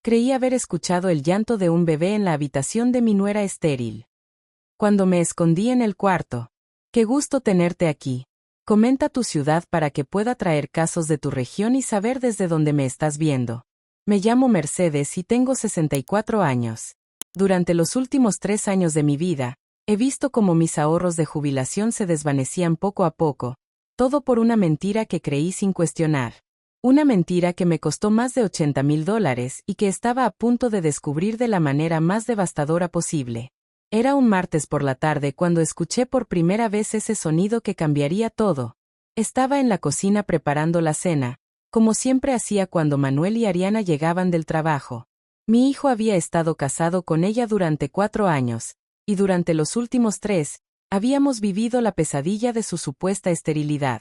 Creí haber escuchado el llanto de un bebé en la habitación de mi nuera estéril. Cuando me escondí en el cuarto. Qué gusto tenerte aquí. Comenta tu ciudad para que pueda traer casos de tu región y saber desde dónde me estás viendo. Me llamo Mercedes y tengo 64 años. Durante los últimos 3 años de mi vida, he visto cómo mis ahorros de jubilación se desvanecían poco a poco, todo por una mentira que creí sin cuestionar. Una mentira que me costó más de $80,000 y que estaba a punto de descubrir de la manera más devastadora posible. Era un martes por la tarde cuando escuché por primera vez ese sonido que cambiaría todo. Estaba en la cocina preparando la cena, como siempre hacía cuando Manuel y Ariana llegaban del trabajo. Mi hijo había estado casado con ella durante 4 años, y durante los últimos 3, habíamos vivido la pesadilla de su supuesta esterilidad.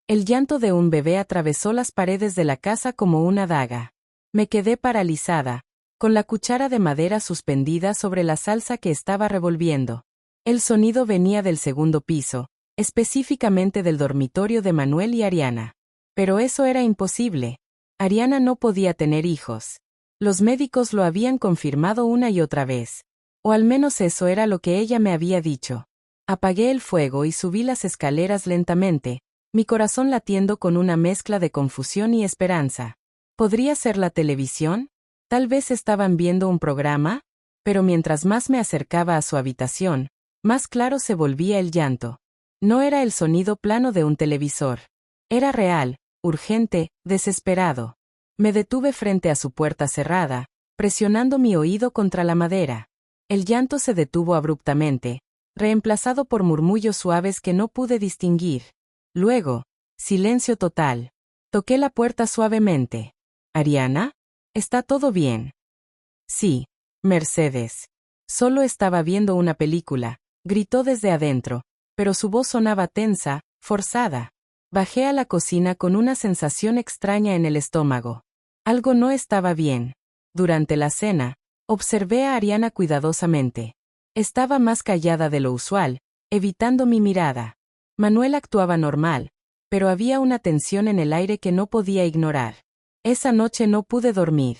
El llanto de un bebé atravesó las paredes de la casa como una daga. Me quedé paralizada, con la cuchara de madera suspendida sobre la salsa que estaba revolviendo. El sonido venía del segundo piso, específicamente del dormitorio de Manuel y Ariana. Pero eso era imposible. Ariana no podía tener hijos. Los médicos lo habían confirmado una y otra vez. O al menos eso era lo que ella me había dicho. Apagué el fuego y subí las escaleras lentamente, mi corazón latiendo con una mezcla de confusión y esperanza. ¿Podría ser la televisión? Tal vez estaban viendo un programa, pero mientras más me acercaba a su habitación, más claro se volvía el llanto. No era el sonido plano de un televisor. Era real, urgente, desesperado. Me detuve frente a su puerta cerrada, presionando mi oído contra la madera. El llanto se detuvo abruptamente, reemplazado por murmullos suaves que no pude distinguir. Luego, silencio total. Toqué la puerta suavemente. ¿Ariana? ¿Está todo bien? Sí, Mercedes. Solo estaba viendo una película, gritó desde adentro, pero su voz sonaba tensa, forzada. Bajé a la cocina con una sensación extraña en el estómago. Algo no estaba bien. Durante la cena, observé a Ariana cuidadosamente. Estaba más callada de lo usual, evitando mi mirada. Manuel actuaba normal, pero había una tensión en el aire que no podía ignorar. Esa noche no pude dormir.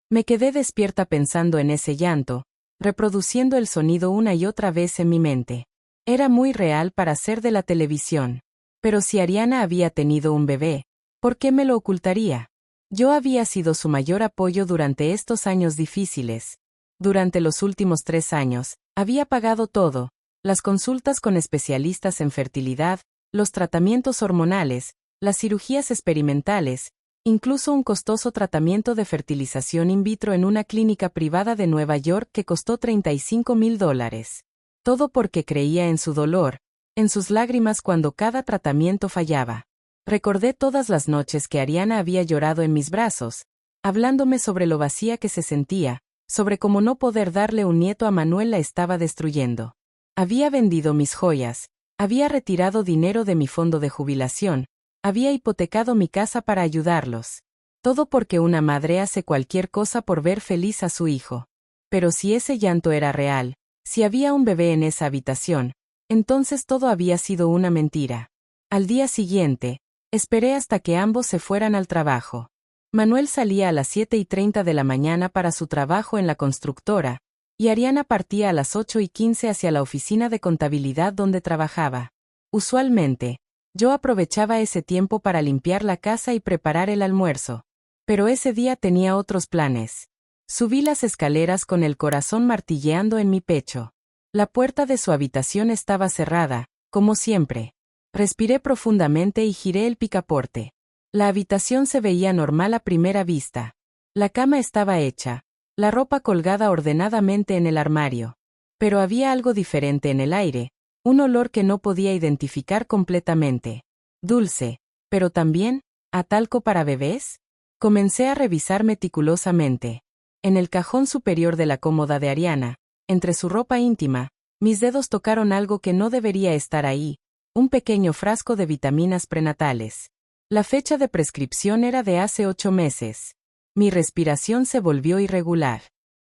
Me quedé despierta pensando en ese llanto, reproduciendo el sonido una y otra vez en mi mente. Era muy real para ser de la televisión. Pero si Ariana había tenido un bebé, ¿por qué me lo ocultaría? Yo había sido su mayor apoyo durante estos años difíciles. Durante los últimos 3 años, había pagado todo, las consultas con especialistas en fertilidad, los tratamientos hormonales, las cirugías experimentales, incluso un costoso tratamiento de fertilización in vitro en una clínica privada de Nueva York que costó $35,000. Todo porque creía en su dolor, en sus lágrimas cuando cada tratamiento fallaba. Recordé todas las noches que Ariana había llorado en mis brazos, hablándome sobre lo vacía que se sentía, sobre cómo no poder darle un nieto a Manuel la estaba destruyendo. Había vendido mis joyas, había retirado dinero de mi fondo de jubilación, había hipotecado mi casa para ayudarlos. Todo porque una madre hace cualquier cosa por ver feliz a su hijo. Pero si ese llanto era real, si había un bebé en esa habitación, entonces todo había sido una mentira. Al día siguiente, esperé hasta que ambos se fueran al trabajo. Manuel salía a las 7:30 de la mañana para su trabajo en la constructora, y Ariana partía a las 8:15 hacia la oficina de contabilidad donde trabajaba. Usualmente, yo aprovechaba ese tiempo para limpiar la casa y preparar el almuerzo. Pero ese día tenía otros planes. Subí las escaleras con el corazón martilleando en mi pecho. La puerta de su habitación estaba cerrada, como siempre. Respiré profundamente y giré el picaporte. La habitación se veía normal a primera vista. La cama estaba hecha, la ropa colgada ordenadamente en el armario. Pero había algo diferente en el aire, un olor que no podía identificar completamente. Dulce, pero también, ¿a talco para bebés? Comencé a revisar meticulosamente. En el cajón superior de la cómoda de Ariana, entre su ropa íntima, mis dedos tocaron algo que no debería estar ahí, un pequeño frasco de vitaminas prenatales. La fecha de prescripción era de hace 8 meses. Mi respiración se volvió irregular.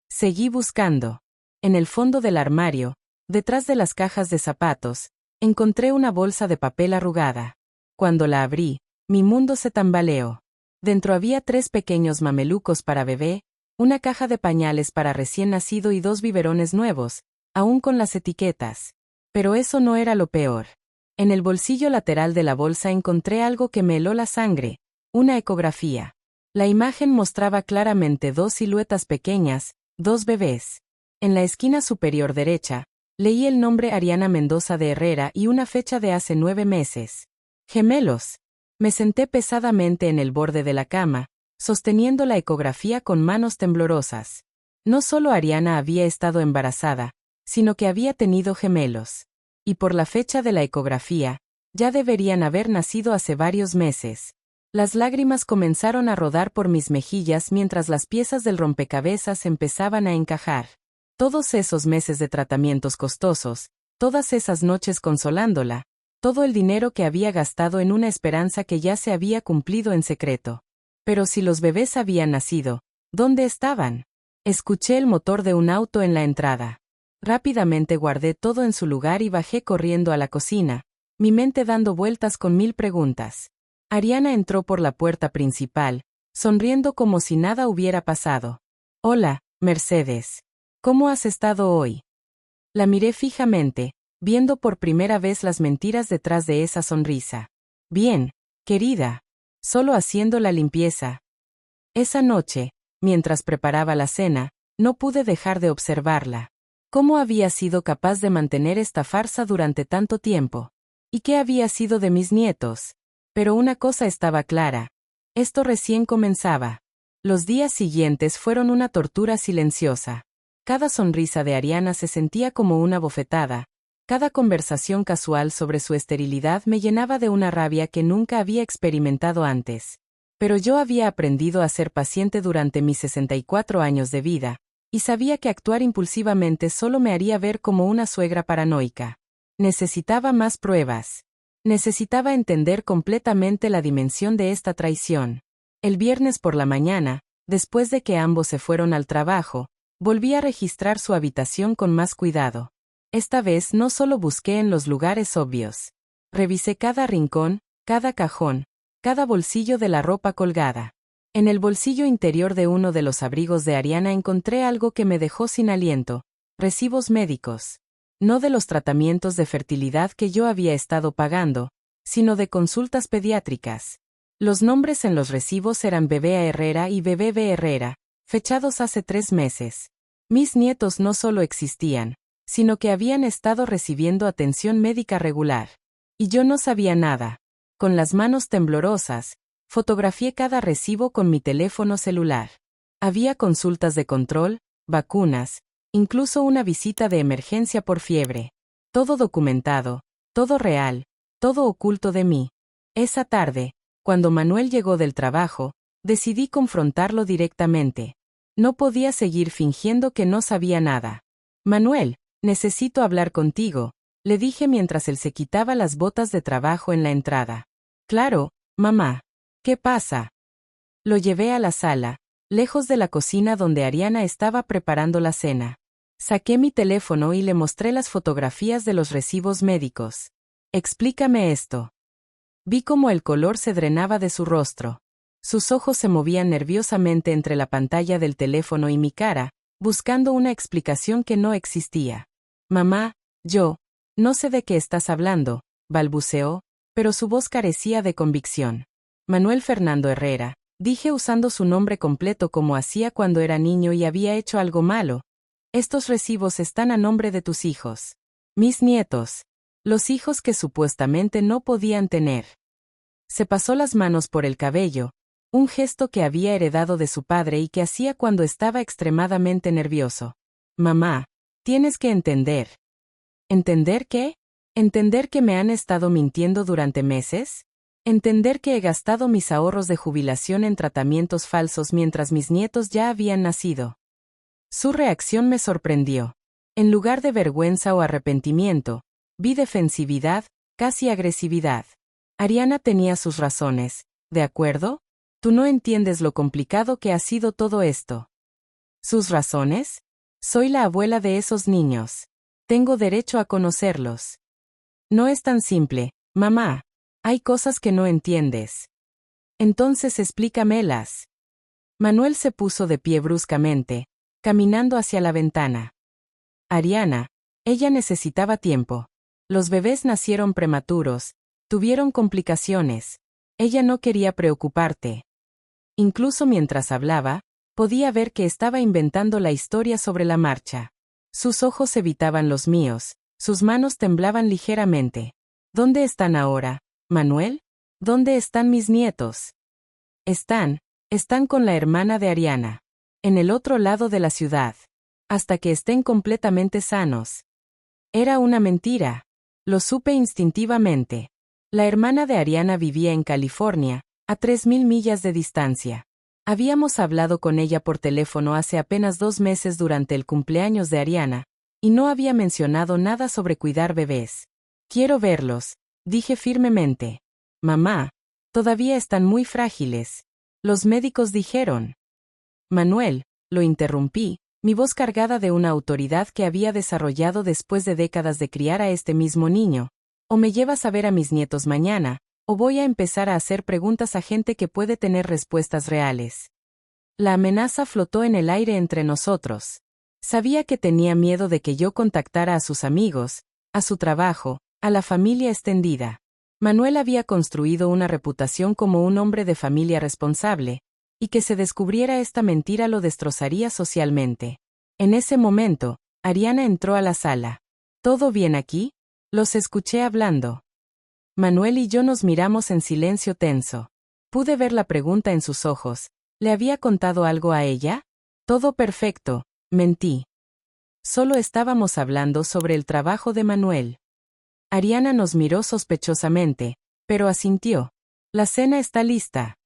Seguí buscando. En el fondo del armario, detrás de las cajas de zapatos, encontré una bolsa de papel arrugada. Cuando la abrí, mi mundo se tambaleó. Dentro había 3 pequeños mamelucos para bebé, una caja de pañales para recién nacido y 2 biberones nuevos, aún con las etiquetas. Pero eso no era lo peor. En el bolsillo lateral de la bolsa encontré algo que me heló la sangre, una ecografía. La imagen mostraba claramente 2 siluetas pequeñas, 2 bebés. En la esquina superior derecha, leí el nombre Ariana Mendoza de Herrera y una fecha de hace 9 meses. Gemelos. Me senté pesadamente en el borde de la cama, sosteniendo la ecografía con manos temblorosas. No solo Ariana había estado embarazada, sino que había tenido gemelos. Y por la fecha de la ecografía, ya deberían haber nacido hace varios meses. Las lágrimas comenzaron a rodar por mis mejillas mientras las piezas del rompecabezas empezaban a encajar. Todos esos meses de tratamientos costosos, todas esas noches consolándola, todo el dinero que había gastado en una esperanza que ya se había cumplido en secreto. Pero si los bebés habían nacido, ¿dónde estaban? Escuché el motor de un auto en la entrada. Rápidamente guardé todo en su lugar y bajé corriendo a la cocina, mi mente dando vueltas con 1000 preguntas. Ariana entró por la puerta principal, sonriendo como si nada hubiera pasado. Hola, Mercedes. ¿Cómo has estado hoy? La miré fijamente, viendo por primera vez las mentiras detrás de esa sonrisa. Bien, querida. Solo haciendo la limpieza. Esa noche, mientras preparaba la cena, no pude dejar de observarla. ¿Cómo había sido capaz de mantener esta farsa durante tanto tiempo? ¿Y qué había sido de mis nietos? Pero una cosa estaba clara. Esto recién comenzaba. Los días siguientes fueron una tortura silenciosa. Cada sonrisa de Ariana se sentía como una bofetada. Cada conversación casual sobre su esterilidad me llenaba de una rabia que nunca había experimentado antes. Pero yo había aprendido a ser paciente durante mis 64 años de vida, y sabía que actuar impulsivamente solo me haría ver como una suegra paranoica. Necesitaba más pruebas. Necesitaba entender completamente la dimensión de esta traición. El viernes por la mañana, después de que ambos se fueron al trabajo, volví a registrar su habitación con más cuidado. Esta vez no solo busqué en los lugares obvios. Revisé cada rincón, cada cajón, cada bolsillo de la ropa colgada. En el bolsillo interior de uno de los abrigos de Ariana encontré algo que me dejó sin aliento: recibos médicos. No de los tratamientos de fertilidad que yo había estado pagando, sino de consultas pediátricas. Los nombres en los recibos eran Bebé A. Herrera y Bebé B. Herrera, fechados hace 3 meses. Mis nietos no solo existían, sino que habían estado recibiendo atención médica regular. Y yo no sabía nada. Con las manos temblorosas, fotografié cada recibo con mi teléfono celular. Había consultas de control, vacunas, incluso una visita de emergencia por fiebre. Todo documentado, todo real, todo oculto de mí. Esa tarde, cuando Manuel llegó del trabajo, decidí confrontarlo directamente. No podía seguir fingiendo que no sabía nada. Manuel, necesito hablar contigo, le dije mientras él se quitaba las botas de trabajo en la entrada. Claro, mamá. ¿Qué pasa? Lo llevé a la sala, lejos de la cocina donde Ariana estaba preparando la cena. Saqué mi teléfono y le mostré las fotografías de los recibos médicos. Explícame esto. Vi cómo el color se drenaba de su rostro. Sus ojos se movían nerviosamente entre la pantalla del teléfono y mi cara, buscando una explicación que no existía. Mamá, no sé de qué estás hablando, balbuceó, pero su voz carecía de convicción. Manuel Fernando Herrera, dije usando su nombre completo como hacía cuando era niño y había hecho algo malo. Estos recibos están a nombre de tus hijos. Mis nietos. Los hijos que supuestamente no podían tener. Se pasó las manos por el cabello, un gesto que había heredado de su padre y que hacía cuando estaba extremadamente nervioso. Mamá, tienes que entender. ¿Entender qué? ¿Entender que me han estado mintiendo durante meses? ¿Entender que he gastado mis ahorros de jubilación en tratamientos falsos mientras mis nietos ya habían nacido? Su reacción me sorprendió. En lugar de vergüenza o arrepentimiento, vi defensividad, casi agresividad. Ariana tenía sus razones, ¿de acuerdo? Tú no entiendes lo complicado que ha sido todo esto. ¿Sus razones? Soy la abuela de esos niños. Tengo derecho a conocerlos. No es tan simple, mamá. Hay cosas que no entiendes. Entonces explícamelas. Manuel se puso de pie bruscamente, caminando hacia la ventana. Ariana, ella necesitaba tiempo. Los bebés nacieron prematuros, tuvieron complicaciones. Ella no quería preocuparte. Incluso mientras hablaba, podía ver que estaba inventando la historia sobre la marcha. Sus ojos evitaban los míos, sus manos temblaban ligeramente. ¿Dónde están ahora, Manuel? ¿Dónde están mis nietos? Están con la hermana de Ariana. En el otro lado de la ciudad. Hasta que estén completamente sanos. Era una mentira. Lo supe instintivamente. La hermana de Ariana vivía en California, a 3.000 millas de distancia. Habíamos hablado con ella por teléfono hace apenas 2 meses durante el cumpleaños de Ariana, y no había mencionado nada sobre cuidar bebés. Quiero verlos, dije firmemente. Mamá, todavía están muy frágiles. Los médicos dijeron. Manuel, lo interrumpí, mi voz cargada de una autoridad que había desarrollado después de décadas de criar a este mismo niño. O me llevas a ver a mis nietos mañana, o voy a empezar a hacer preguntas a gente que puede tener respuestas reales. La amenaza flotó en el aire entre nosotros. Sabía que tenía miedo de que yo contactara a sus amigos, a su trabajo, a la familia extendida. Manuel había construido una reputación como un hombre de familia responsable, y que se descubriera esta mentira lo destrozaría socialmente. En ese momento, Ariana entró a la sala. ¿Todo bien aquí? Los escuché hablando. Manuel y yo nos miramos en silencio tenso. Pude ver la pregunta en sus ojos. ¿Le había contado algo a ella? Todo perfecto, mentí. Solo estábamos hablando sobre el trabajo de Manuel. Ariana nos miró sospechosamente, pero asintió. La cena está lista.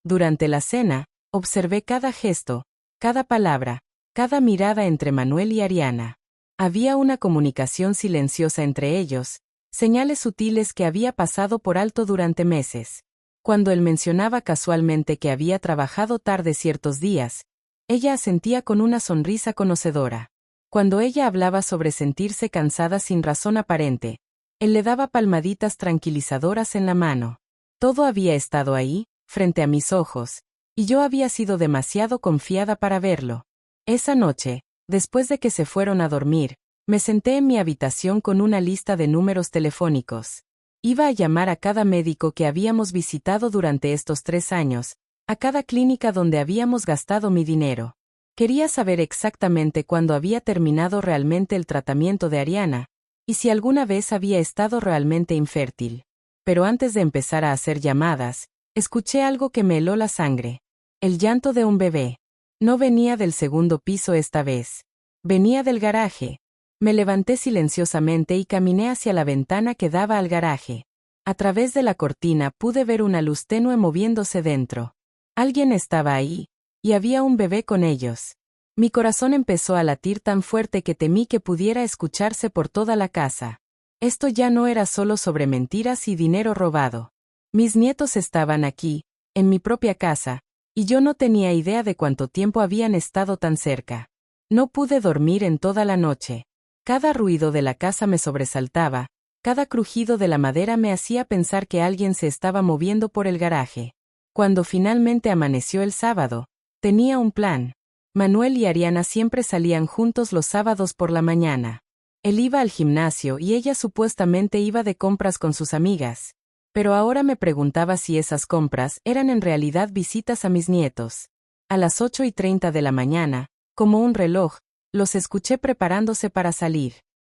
Durante la cena, observé cada gesto, cada palabra, cada mirada entre Manuel y Ariana. Había una comunicación silenciosa entre ellos, señales sutiles que había pasado por alto durante meses. Cuando él mencionaba casualmente que había trabajado tarde ciertos días, ella asentía con una sonrisa conocedora. Cuando ella hablaba sobre sentirse cansada sin razón aparente, él le daba palmaditas tranquilizadoras en la mano. Todo había estado ahí, frente a mis ojos, y yo había sido demasiado confiada para verlo. Esa noche, después de que se fueron a dormir, me senté en mi habitación con una lista de números telefónicos. Iba a llamar a cada médico que habíamos visitado durante estos 3 años, a cada clínica donde habíamos gastado mi dinero. Quería saber exactamente cuándo había terminado realmente el tratamiento de Ariana, y si alguna vez había estado realmente infértil. Pero antes de empezar a hacer llamadas, escuché algo que me heló la sangre. El llanto de un bebé. No venía del segundo piso esta vez. Venía del garaje. Me levanté silenciosamente y caminé hacia la ventana que daba al garaje. A través de la cortina pude ver una luz tenue moviéndose dentro. Alguien estaba ahí, y había un bebé con ellos. Mi corazón empezó a latir tan fuerte que temí que pudiera escucharse por toda la casa. Esto ya no era solo sobre mentiras y dinero robado. Mis nietos estaban aquí, en mi propia casa, y yo no tenía idea de cuánto tiempo habían estado tan cerca. No pude dormir en toda la noche. Cada ruido de la casa me sobresaltaba, cada crujido de la madera me hacía pensar que alguien se estaba moviendo por el garaje. Cuando finalmente amaneció el sábado, tenía un plan. Manuel y Ariana siempre salían juntos los sábados por la mañana. Él iba al gimnasio y ella supuestamente iba de compras con sus amigas. Pero ahora me preguntaba si esas compras eran en realidad visitas a mis nietos. A las 8:30 de la mañana, como un reloj, los escuché preparándose para salir.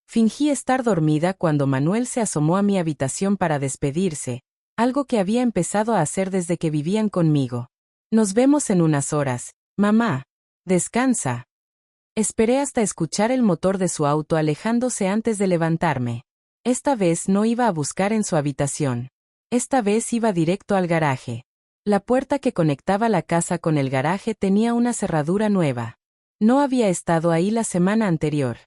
Fingí estar dormida cuando Manuel se asomó a mi habitación para despedirse, algo que había empezado a hacer desde que vivían conmigo. Nos vemos en unas horas, mamá. Descansa. Esperé hasta escuchar el motor de su auto alejándose antes de levantarme. Esta vez no iba a buscar en su habitación. Esta vez iba directo al garaje. La puerta que conectaba la casa con el garaje tenía una cerradura nueva. No había estado ahí la semana anterior.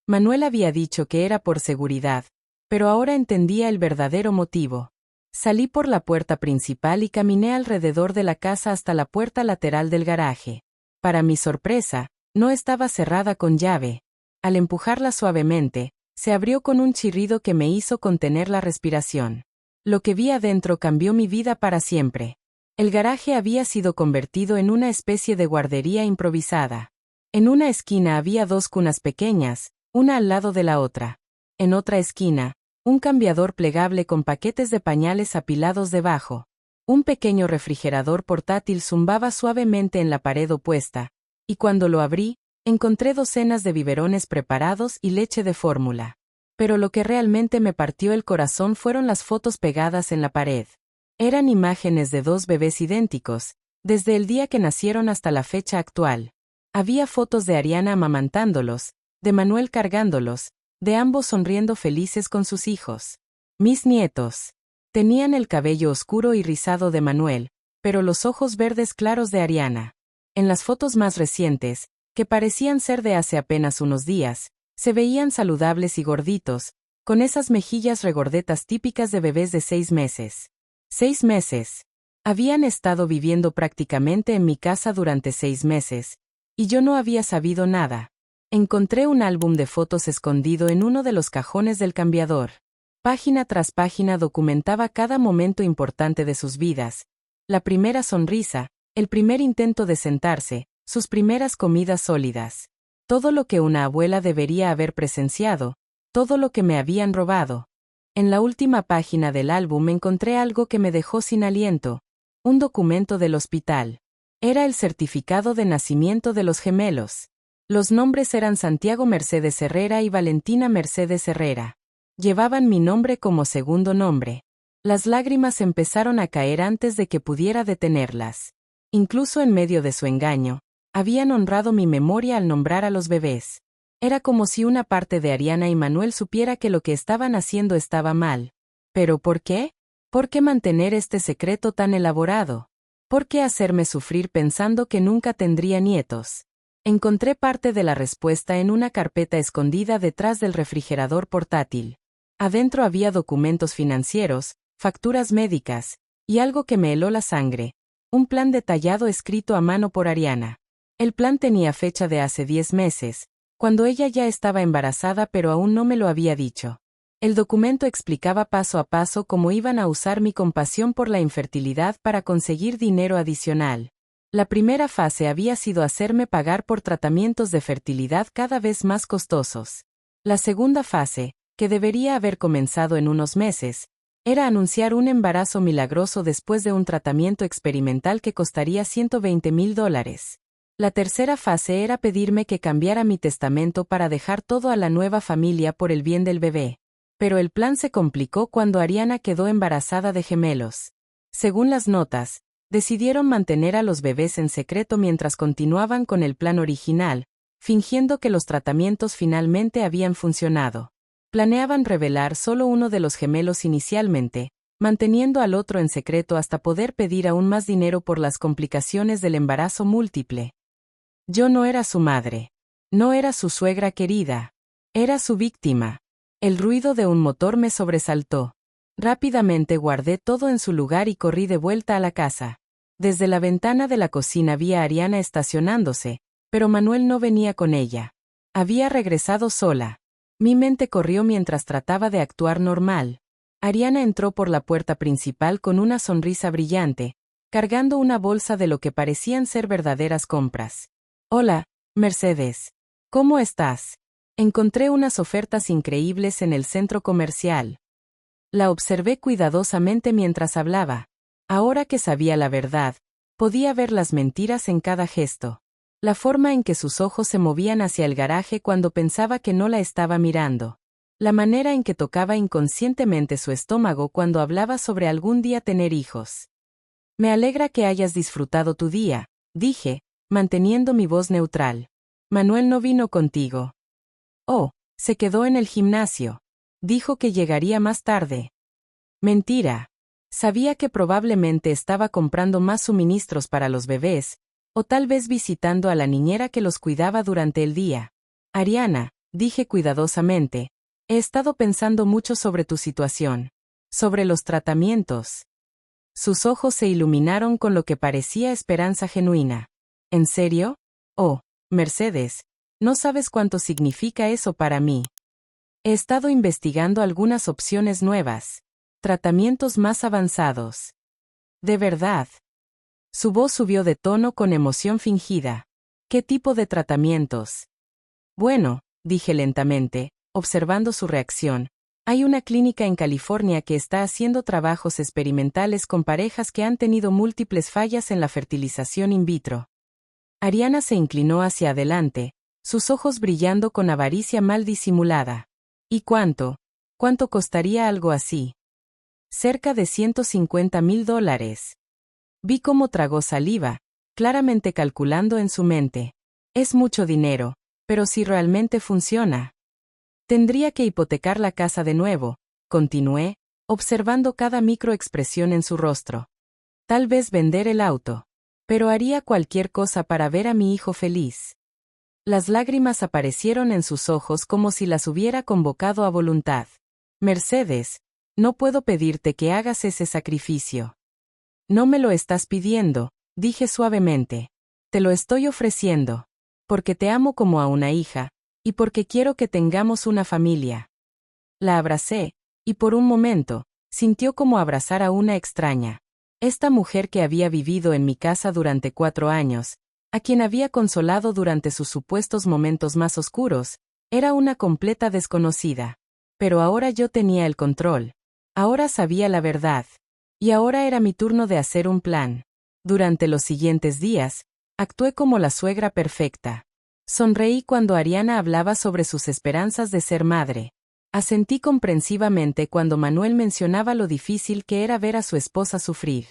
Manuel había dicho que era por seguridad, pero ahora entendía el verdadero motivo. Salí por la puerta principal y caminé alrededor de la casa hasta la puerta lateral del garaje. Para mi sorpresa, no estaba cerrada con llave. Al empujarla suavemente, se abrió con un chirrido que me hizo contener la respiración. Lo que vi adentro cambió mi vida para siempre. El garaje había sido convertido en una especie de guardería improvisada. En una esquina había 2 cunas pequeñas, una al lado de la otra. En otra esquina, un cambiador plegable con paquetes de pañales apilados debajo. Un pequeño refrigerador portátil zumbaba suavemente en la pared opuesta, y cuando lo abrí, encontré docenas de biberones preparados y leche de fórmula. Pero lo que realmente me partió el corazón fueron las fotos pegadas en la pared. Eran imágenes de 2 bebés idénticos, desde el día que nacieron hasta la fecha actual. Había fotos de Ariana amamantándolos, de Manuel cargándolos, de ambos sonriendo felices con sus hijos. Mis nietos. Tenían el cabello oscuro y rizado de Manuel, pero los ojos verdes claros de Ariana. En las fotos más recientes, que parecían ser de hace apenas unos días, se veían saludables y gorditos, con esas mejillas regordetas típicas de bebés de 6 meses. 6 meses. Habían estado viviendo prácticamente en mi casa durante 6 meses, y yo no había sabido nada. Encontré un álbum de fotos escondido en uno de los cajones del cambiador. Página tras página documentaba cada momento importante de sus vidas. La primera sonrisa, el primer intento de sentarse, sus primeras comidas sólidas. Todo lo que una abuela debería haber presenciado, todo lo que me habían robado. En la última página del álbum encontré algo que me dejó sin aliento. Un documento del hospital. Era el certificado de nacimiento de los gemelos. Los nombres eran Santiago Mercedes Herrera y Valentina Mercedes Herrera. Llevaban mi nombre como segundo nombre. Las lágrimas empezaron a caer antes de que pudiera detenerlas. Incluso en medio de su engaño, habían honrado mi memoria al nombrar a los bebés. Era como si una parte de Ariana y Manuel supiera que lo que estaban haciendo estaba mal. ¿Pero por qué? ¿Por qué mantener este secreto tan elaborado? ¿Por qué hacerme sufrir pensando que nunca tendría nietos? Encontré parte de la respuesta en una carpeta escondida detrás del refrigerador portátil. Adentro había documentos financieros, facturas médicas, y algo que me heló la sangre. Un plan detallado escrito a mano por Ariana. El plan tenía fecha de hace 10 meses, cuando ella ya estaba embarazada pero aún no me lo había dicho. El documento explicaba paso a paso cómo iban a usar mi compasión por la infertilidad para conseguir dinero adicional. La primera fase había sido hacerme pagar por tratamientos de fertilidad cada vez más costosos. La segunda fase, que debería haber comenzado en unos meses, era anunciar un embarazo milagroso después de un tratamiento experimental que costaría $120,000. La tercera fase era pedirme que cambiara mi testamento para dejar todo a la nueva familia por el bien del bebé. Pero el plan se complicó cuando Ariana quedó embarazada de gemelos. Según las notas, decidieron mantener a los bebés en secreto mientras continuaban con el plan original, fingiendo que los tratamientos finalmente habían funcionado. Planeaban revelar solo uno de los gemelos inicialmente, manteniendo al otro en secreto hasta poder pedir aún más dinero por las complicaciones del embarazo múltiple. Yo no era su madre. No era su suegra querida. Era su víctima. El ruido de un motor me sobresaltó. Rápidamente guardé todo en su lugar y corrí de vuelta a la casa. Desde la ventana de la cocina vi a Ariana estacionándose, pero Manuel no venía con ella. Había regresado sola. Mi mente corrió mientras trataba de actuar normal. Ariana entró por la puerta principal con una sonrisa brillante, cargando una bolsa de lo que parecían ser verdaderas compras. Hola, Mercedes. ¿Cómo estás? Encontré unas ofertas increíbles en el centro comercial. La observé cuidadosamente mientras hablaba. Ahora que sabía la verdad, podía ver las mentiras en cada gesto. La forma en que sus ojos se movían hacia el garaje cuando pensaba que no la estaba mirando. La manera en que tocaba inconscientemente su estómago cuando hablaba sobre algún día tener hijos. Me alegra que hayas disfrutado tu día, dije, manteniendo mi voz neutral. Manuel no vino contigo. Oh, se quedó en el gimnasio. Dijo que llegaría más tarde. Mentira. Sabía que probablemente estaba comprando más suministros para los bebés, o tal vez visitando a la niñera que los cuidaba durante el día. Ariana, dije cuidadosamente, he estado pensando mucho sobre tu situación. Sobre los tratamientos. Sus ojos se iluminaron con lo que parecía esperanza genuina. ¿En serio? Oh, Mercedes, no sabes cuánto significa eso para mí. He estado investigando algunas opciones nuevas. Tratamientos más avanzados. ¿De verdad? Su voz subió de tono con emoción fingida. ¿Qué tipo de tratamientos? Bueno, dije lentamente, observando su reacción. Hay una clínica en California que está haciendo trabajos experimentales con parejas que han tenido múltiples fallas en la fertilización in vitro. Ariana se inclinó hacia adelante, sus ojos brillando con avaricia mal disimulada. ¿Y cuánto? ¿Cuánto costaría algo así? Cerca de $150,000. Vi cómo tragó saliva, claramente calculando en su mente. Es mucho dinero, pero si realmente funciona. Tendría que hipotecar la casa de nuevo, continué, observando cada microexpresión en su rostro. Tal vez vender el auto. Pero haría cualquier cosa para ver a mi hijo feliz. Las lágrimas aparecieron en sus ojos como si las hubiera convocado a voluntad. Mercedes, no puedo pedirte que hagas ese sacrificio. No me lo estás pidiendo, dije suavemente. Te lo estoy ofreciendo. Porque te amo como a una hija, y porque quiero que tengamos una familia. La abracé, y por un momento, sintió como abrazar a una extraña. Esta mujer que había vivido en mi casa durante 4 años, a quien había consolado durante sus supuestos momentos más oscuros, era una completa desconocida. Pero ahora yo tenía el control. Ahora sabía la verdad. Y ahora era mi turno de hacer un plan. Durante los siguientes días, actué como la suegra perfecta. Sonreí cuando Ariana hablaba sobre sus esperanzas de ser madre. Asentí comprensivamente cuando Manuel mencionaba lo difícil que era ver a su esposa sufrir.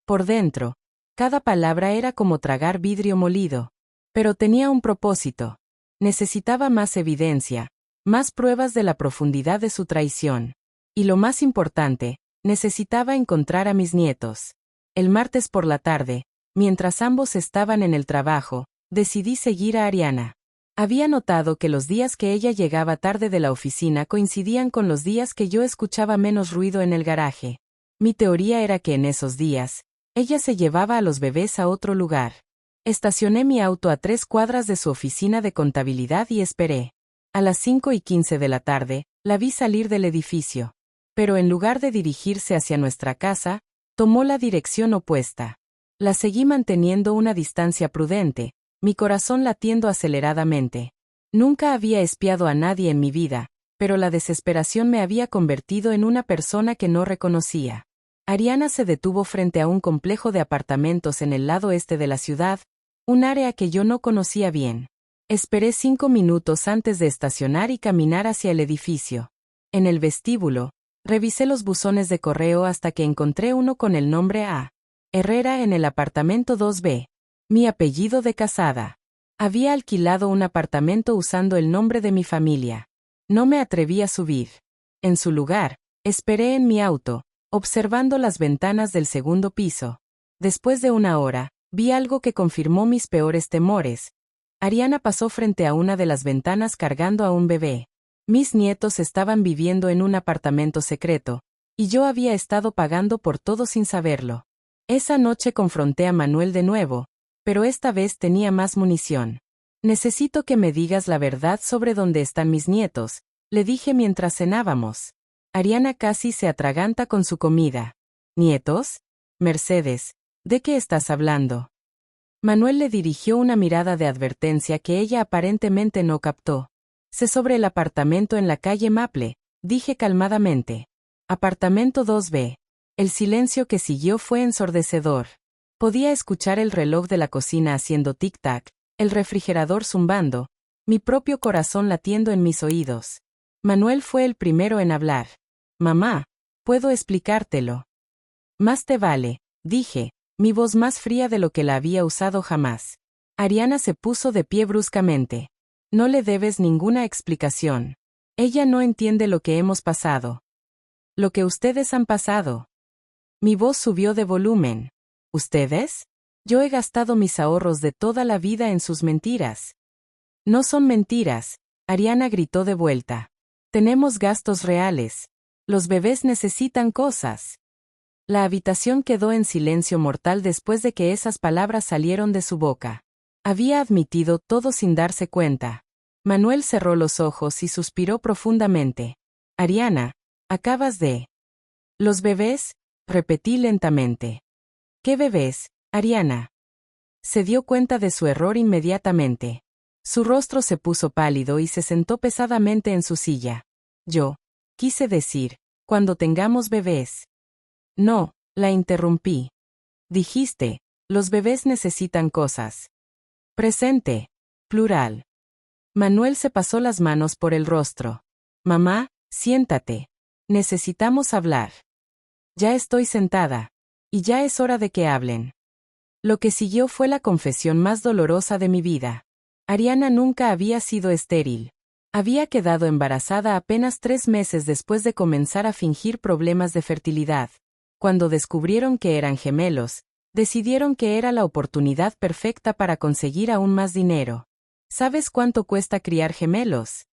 Por dentro, cada palabra era como tragar vidrio molido. Pero tenía un propósito. Necesitaba más evidencia, más pruebas de la profundidad de su traición. Y lo más importante, necesitaba encontrar a mis nietos. El martes por la tarde, mientras ambos estaban en el trabajo, decidí seguir a Ariana. Había notado que los días que ella llegaba tarde de la oficina coincidían con los días que yo escuchaba menos ruido en el garaje. Mi teoría era que en esos días, ella se llevaba a los bebés a otro lugar. Estacioné mi auto a 3 cuadras de su oficina de contabilidad y esperé. A las 5:15 de la tarde, la vi salir del edificio. Pero en lugar de dirigirse hacia nuestra casa, tomó la dirección opuesta. La seguí manteniendo una distancia prudente, mi corazón latiendo aceleradamente. Nunca había espiado a nadie en mi vida, pero la desesperación me había convertido en una persona que no reconocía. Ariana se detuvo frente a un complejo de apartamentos en el lado este de la ciudad, un área que yo no conocía bien. Esperé 5 minutos antes de estacionar y caminar hacia el edificio. En el vestíbulo, revisé los buzones de correo hasta que encontré uno con el nombre A. Herrera en el apartamento 2B. Mi apellido de casada. Había alquilado un apartamento usando el nombre de mi familia. No me atreví a subir. En su lugar, esperé en mi auto, observando las ventanas del segundo piso. Después de 1 hora, vi algo que confirmó mis peores temores. Ariana pasó frente a una de las ventanas cargando a un bebé. Mis nietos estaban viviendo en un apartamento secreto, y yo había estado pagando por todo sin saberlo. Esa noche confronté a Manuel de nuevo, pero esta vez tenía más munición. Necesito que me digas la verdad sobre dónde están mis nietos, le dije mientras cenábamos. Ariana casi se atraganta con su comida. ¿Nietos? Mercedes, ¿de qué estás hablando? Manuel le dirigió una mirada de advertencia que ella aparentemente no captó. Sé sobre el apartamento en la calle Maple, dije calmadamente. Apartamento 2B. El silencio que siguió fue ensordecedor. Podía escuchar el reloj de la cocina haciendo tic-tac, el refrigerador zumbando, mi propio corazón latiendo en mis oídos. Manuel fue el primero en hablar. Mamá, puedo explicártelo. Más te vale, dije, mi voz más fría de lo que la había usado jamás. Ariana se puso de pie bruscamente. No le debes ninguna explicación. Ella no entiende lo que hemos pasado. Lo que ustedes han pasado. Mi voz subió de volumen. ¿Ustedes? Yo he gastado mis ahorros de toda la vida en sus mentiras. No son mentiras, Ariana gritó de vuelta. Tenemos gastos reales. Los bebés necesitan cosas. La habitación quedó en silencio mortal después de que esas palabras salieron de su boca. Había admitido todo sin darse cuenta. Manuel cerró los ojos y suspiró profundamente. Ariana, acabas de... ¿Los bebés? Repetí lentamente. ¿Qué bebés? Ariana. Se dio cuenta de su error inmediatamente. Su rostro se puso pálido y se sentó pesadamente en su silla. Yo, quise decir, cuando tengamos bebés. No, la interrumpí. Dijiste, los bebés necesitan cosas. Presente. Plural. Manuel se pasó las manos por el rostro. Mamá, siéntate. Necesitamos hablar. Ya estoy sentada. Y ya es hora de que hablen. Lo que siguió fue la confesión más dolorosa de mi vida. Ariana nunca había sido estéril. Había quedado embarazada apenas 3 meses después de comenzar a fingir problemas de fertilidad. Cuando descubrieron que eran gemelos, decidieron que era la oportunidad perfecta para conseguir aún más dinero. ¿Sabes cuánto cuesta criar gemelos?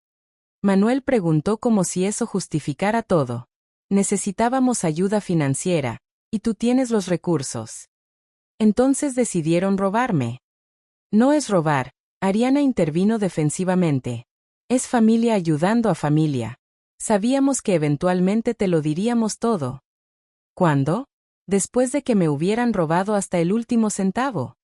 Manuel preguntó como si eso justificara todo. Necesitábamos ayuda financiera, y tú tienes los recursos. Entonces decidieron robarme. No es robar, Ariana intervino defensivamente. Es familia ayudando a familia. Sabíamos que eventualmente te lo diríamos todo. ¿Cuándo? Después de que me hubieran robado hasta el último centavo.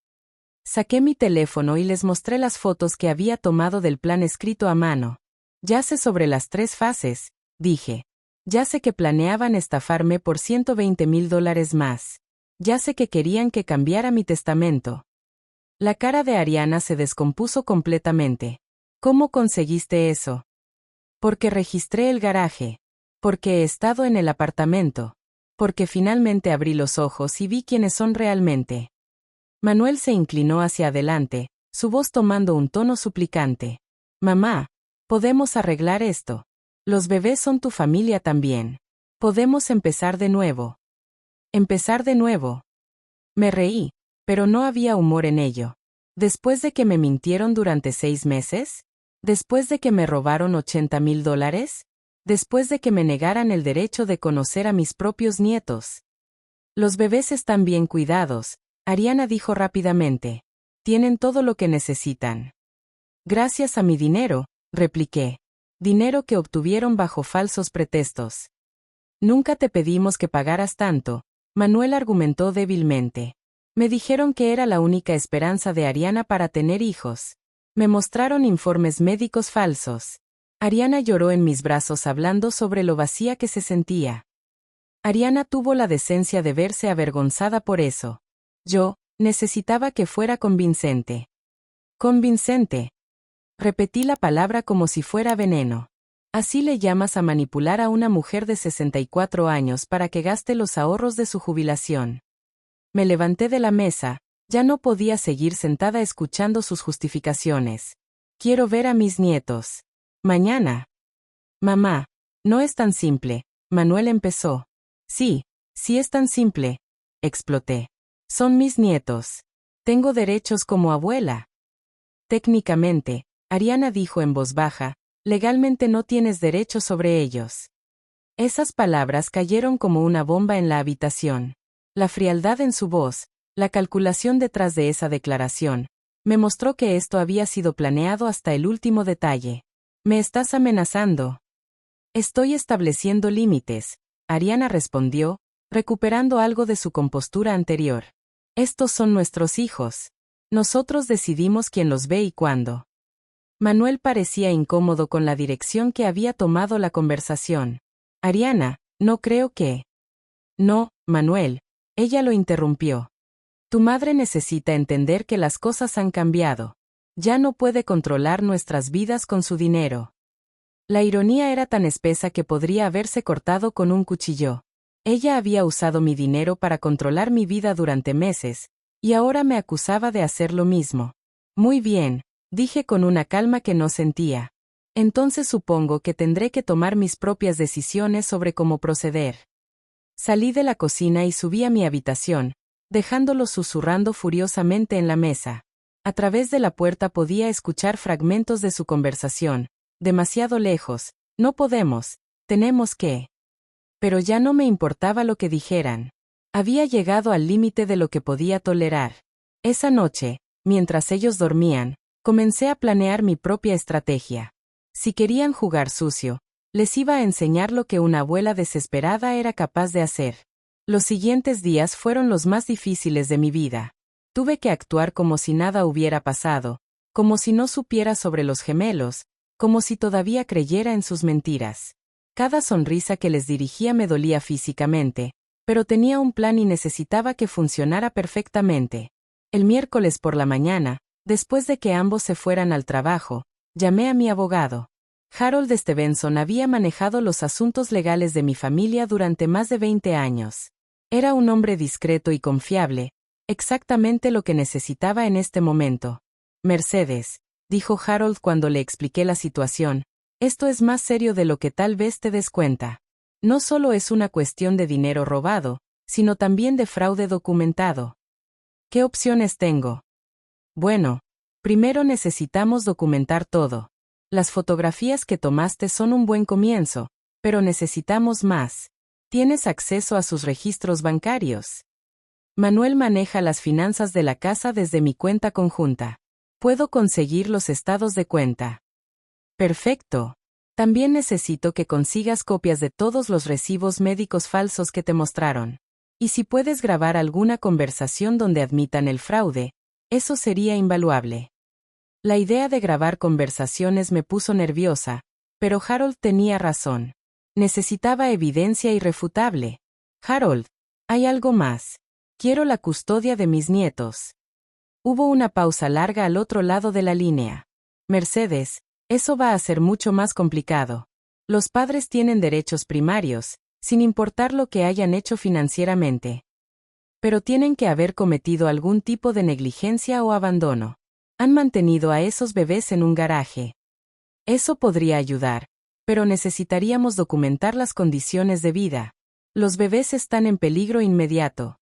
Saqué mi teléfono y les mostré las fotos que había tomado del plan escrito a mano. Ya sé sobre las 3 fases, dije. Ya sé que planeaban estafarme por $120,000 más. Ya sé que querían que cambiara mi testamento. La cara de Ariana se descompuso completamente. ¿Cómo conseguiste eso? Porque registré el garaje. Porque he estado en el apartamento. Porque finalmente abrí los ojos y vi quiénes son realmente. Manuel se inclinó hacia adelante, su voz tomando un tono suplicante. Mamá, podemos arreglar esto. Los bebés son tu familia también. Podemos empezar de nuevo. Empezar de nuevo. Me reí, pero no había humor en ello. ¿Después de que me mintieron durante 6 meses? ¿Después de que me robaron $80,000? ¿Después de que me negaran el derecho de conocer a mis propios nietos? Los bebés están bien cuidados, Ariana dijo rápidamente. Tienen todo lo que necesitan. Gracias a mi dinero, repliqué. Dinero que obtuvieron bajo falsos pretextos. Nunca te pedimos que pagaras tanto, Manuel argumentó débilmente. Me dijeron que era la única esperanza de Ariana para tener hijos. Me mostraron informes médicos falsos. Ariana lloró en mis brazos hablando sobre lo vacía que se sentía. Ariana tuvo la decencia de verse avergonzada por eso. Yo, necesitaba que fuera convincente. Convincente. Repetí la palabra como si fuera veneno. Así le llamas a manipular a una mujer de 64 años para que gaste los ahorros de su jubilación. Me levanté de la mesa, ya no podía seguir sentada escuchando sus justificaciones. Quiero ver a mis nietos. Mañana. Mamá, no es tan simple, Manuel empezó. Sí, sí es tan simple, exploté. Son mis nietos. Tengo derechos como abuela. Técnicamente, Ariana dijo en voz baja, legalmente no tienes derechos sobre ellos. Esas palabras cayeron como una bomba en la habitación. La frialdad en su voz, la calculación detrás de esa declaración, me mostró que esto había sido planeado hasta el último detalle. ¿Me estás amenazando? Estoy estableciendo límites, Ariana respondió, recuperando algo de su compostura anterior. Estos son nuestros hijos. Nosotros decidimos quién los ve y cuándo. Manuel parecía incómodo con la dirección que había tomado la conversación. Ariana, no creo que... No, Manuel. Ella lo interrumpió. Tu madre necesita entender que las cosas han cambiado. Ya no puede controlar nuestras vidas con su dinero. La ironía era tan espesa que podría haberse cortado con un cuchillo. Ella había usado mi dinero para controlar mi vida durante meses, y ahora me acusaba de hacer lo mismo. Muy bien, dije con una calma que no sentía. Entonces supongo que tendré que tomar mis propias decisiones sobre cómo proceder. Salí de la cocina y subí a mi habitación, dejándolo susurrando furiosamente en la mesa. A través de la puerta podía escuchar fragmentos de su conversación. Demasiado lejos, no podemos, tenemos que. Pero ya no me importaba lo que dijeran. Había llegado al límite de lo que podía tolerar. Esa noche, mientras ellos dormían, comencé a planear mi propia estrategia. Si querían jugar sucio, les iba a enseñar lo que una abuela desesperada era capaz de hacer. Los siguientes días fueron los más difíciles de mi vida. Tuve que actuar como si nada hubiera pasado, como si no supiera sobre los gemelos, como si todavía creyera en sus mentiras. Cada sonrisa que les dirigía me dolía físicamente, pero tenía un plan y necesitaba que funcionara perfectamente. El miércoles por la mañana, después de que ambos se fueran al trabajo, llamé a mi abogado. Harold Stevenson había manejado los asuntos legales de mi familia durante más de 20 años. Era un hombre discreto y confiable, exactamente lo que necesitaba en este momento. Mercedes, dijo Harold cuando le expliqué la situación, esto es más serio de lo que tal vez te des cuenta. No solo es una cuestión de dinero robado, sino también de fraude documentado. ¿Qué opciones tengo? Bueno, primero necesitamos documentar todo. Las fotografías que tomaste son un buen comienzo, pero necesitamos más. ¿Tienes acceso a sus registros bancarios? Manuel maneja las finanzas de la casa desde mi cuenta conjunta. Puedo conseguir los estados de cuenta. Perfecto. También necesito que consigas copias de todos los recibos médicos falsos que te mostraron. Y si puedes grabar alguna conversación donde admitan el fraude, eso sería invaluable. La idea de grabar conversaciones me puso nerviosa, pero Harold tenía razón. Necesitaba evidencia irrefutable. Harold, hay algo más. Quiero la custodia de mis nietos. Hubo una pausa larga al otro lado de la línea. Mercedes, eso va a ser mucho más complicado. Los padres tienen derechos primarios, sin importar lo que hayan hecho financieramente. Pero tienen que haber cometido algún tipo de negligencia o abandono. Han mantenido a esos bebés en un garaje. Eso podría ayudar, pero necesitaríamos documentar las condiciones de vida. Los bebés están en peligro inmediato.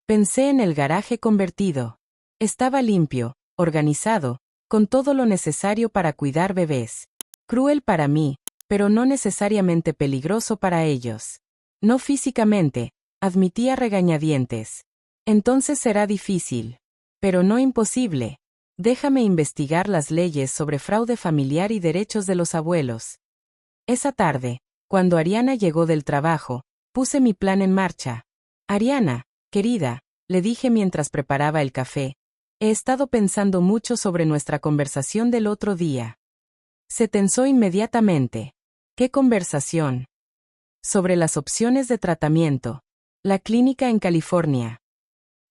Pensé en el garaje convertido. Estaba limpio, organizado, con todo lo necesario para cuidar bebés. Cruel para mí, pero no necesariamente peligroso para ellos. No físicamente, admitía regañadientes. Entonces será difícil. Pero no imposible. Déjame investigar las leyes sobre fraude familiar y derechos de los abuelos. Esa tarde, cuando Ariana llegó del trabajo, puse mi plan en marcha. Ariana, querida, le dije mientras preparaba el café, he estado pensando mucho sobre nuestra conversación del otro día. Se tensó inmediatamente. ¿Qué conversación? Sobre las opciones de tratamiento. La clínica en California.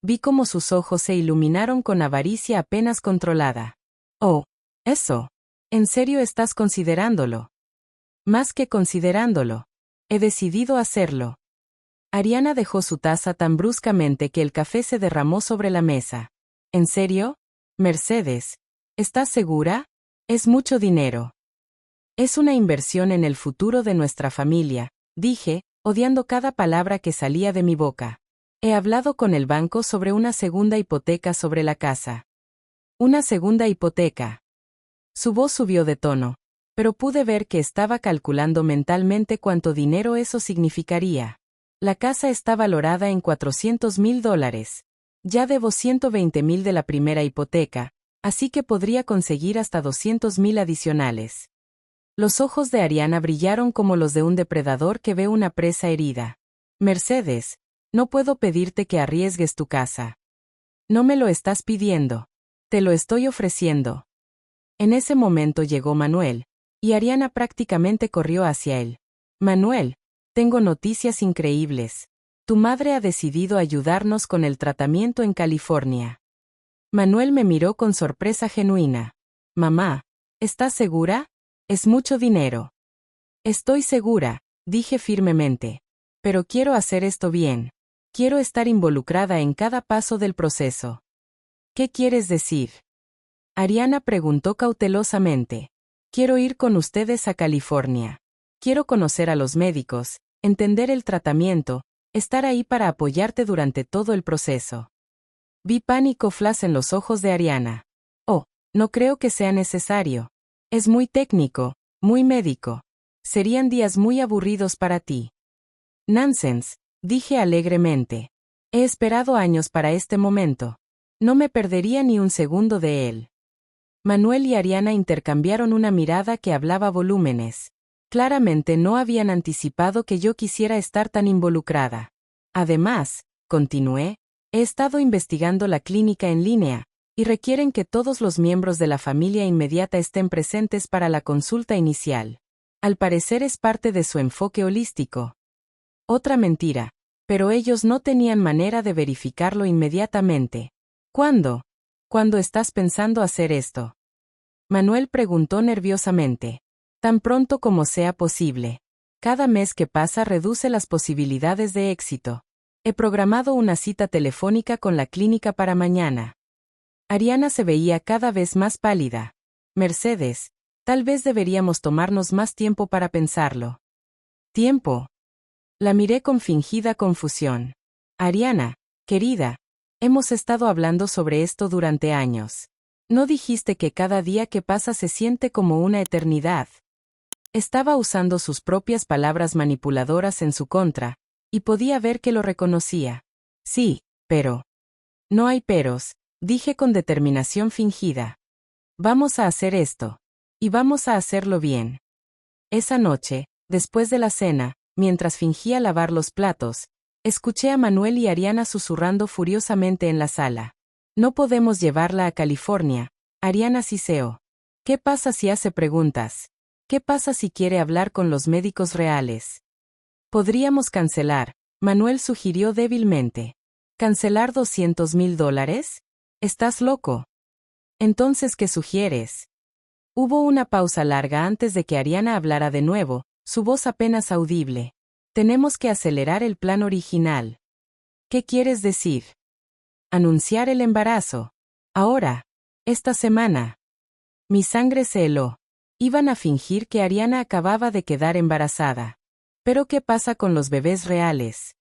Vi cómo sus ojos se iluminaron con avaricia apenas controlada. Oh, eso. ¿En serio estás considerándolo? Más que considerándolo. He decidido hacerlo. Ariana dejó su taza tan bruscamente que el café se derramó sobre la mesa. ¿En serio? Mercedes, ¿estás segura? Es mucho dinero. Es una inversión en el futuro de nuestra familia, dije, odiando cada palabra que salía de mi boca. He hablado con el banco sobre una segunda hipoteca sobre la casa. Una segunda hipoteca. Su voz subió de tono, pero pude ver que estaba calculando mentalmente cuánto dinero eso significaría. La casa está valorada en $400,000. Ya debo 120,000 de la primera hipoteca, así que podría conseguir hasta 200,000 adicionales. Los ojos de Ariana brillaron como los de un depredador que ve una presa herida. Mercedes, no puedo pedirte que arriesgues tu casa. No me lo estás pidiendo. Te lo estoy ofreciendo. En ese momento llegó Manuel, y Ariana prácticamente corrió hacia él. Manuel, tengo noticias increíbles. Tu madre ha decidido ayudarnos con el tratamiento en California. Manuel me miró con sorpresa genuina. Mamá, ¿estás segura? Es mucho dinero. Estoy segura, dije firmemente. Pero quiero hacer esto bien. Quiero estar involucrada en cada paso del proceso. ¿Qué quieres decir? Ariana preguntó cautelosamente. Quiero ir con ustedes a California. Quiero conocer a los médicos, entender el tratamiento, estar ahí para apoyarte durante todo el proceso. Vi pánico flash en los ojos de Ariana. Oh, no creo que sea necesario. Es muy técnico, muy médico. Serían días muy aburridos para ti. Nonsense, dije alegremente. He esperado años para este momento. No me perdería ni un segundo de él. Manuel y Ariana intercambiaron una mirada que hablaba volúmenes. Claramente no habían anticipado que yo quisiera estar tan involucrada. Además, continué, He estado investigando la clínica en línea, y requieren que todos los miembros de la familia inmediata estén presentes para la consulta inicial. Al parecer es parte de su enfoque holístico. Otra mentira. Pero ellos no tenían manera de verificarlo inmediatamente. ¿Cuándo? ¿Cuándo estás pensando hacer esto? Manuel preguntó nerviosamente. Tan pronto como sea posible. Cada mes que pasa reduce las posibilidades de éxito. He programado una cita telefónica con la clínica para mañana. Ariana se veía cada vez más pálida. Mercedes, tal vez deberíamos tomarnos más tiempo para pensarlo. ¿Tiempo? La miré con fingida confusión. Ariana, querida, hemos estado hablando sobre esto durante años. ¿No dijiste que cada día que pasa se siente como una eternidad? Estaba usando sus propias palabras manipuladoras en su contra, y podía ver que lo reconocía. Sí, pero. No hay peros, dije con determinación fingida. Vamos a hacer esto. Y vamos a hacerlo bien. Esa noche, después de la cena, mientras fingía lavar los platos, escuché a Manuel y Ariana susurrando furiosamente en la sala. No podemos llevarla a California, Ariana siseó. ¿Qué pasa si hace preguntas? ¿Qué pasa si quiere hablar con los médicos reales? Podríamos cancelar, Manuel sugirió débilmente. ¿Cancelar $200,000? ¿Estás loco? Entonces, ¿qué sugieres? Hubo una pausa larga antes de que Ariana hablara de nuevo, su voz apenas audible. Tenemos que acelerar el plan original. ¿Qué quieres decir? Anunciar el embarazo. Ahora. Esta semana. Mi sangre se heló. Iban a fingir que Ariana acababa de quedar embarazada. Pero ¿qué pasa con los bebés reales?